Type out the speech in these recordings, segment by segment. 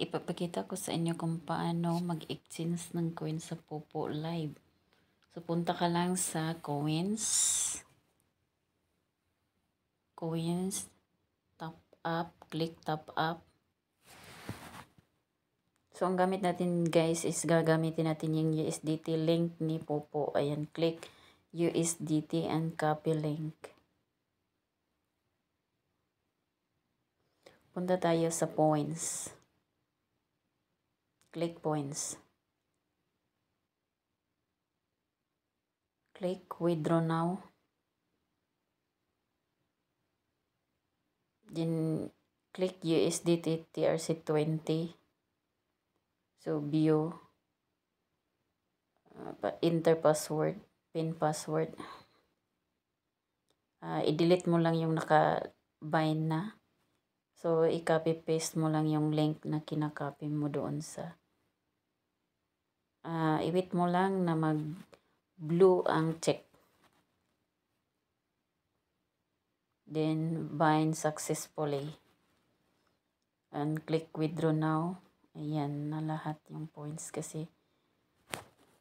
ipapakita ko sa inyo kung paano mag-exchange ng coins sa Popo Live. So, punta ka lang sa coins, top up, click top up. So, ang gamit natin guys is gagamitin natin yung USDT link ni Popo. Ayan, click USDT and copy link. Punta tayo sa points. Click points. Click withdraw now. Then click USDT TRC20. So view, enter password, pin password. I-delete mo lang yung naka-bind na. So i-copy paste mo lang yung link na kinakopy mo doon sa i-wait mo lang na mag-blue ang check. Then bind successfully. And click withdraw now. Ayan na lahat yung points kasi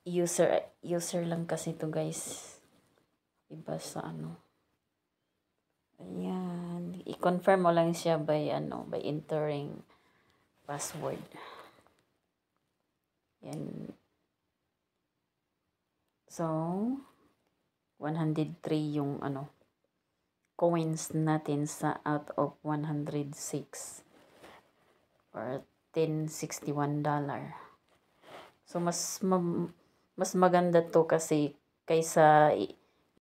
user lang kasi to guys. Iba sa ano. Ayan, i-confirm mo lang siya by entering password. Yan. So 103 yung coins natin sa out of 106 or $1061. So mas maganda to kasi kaysa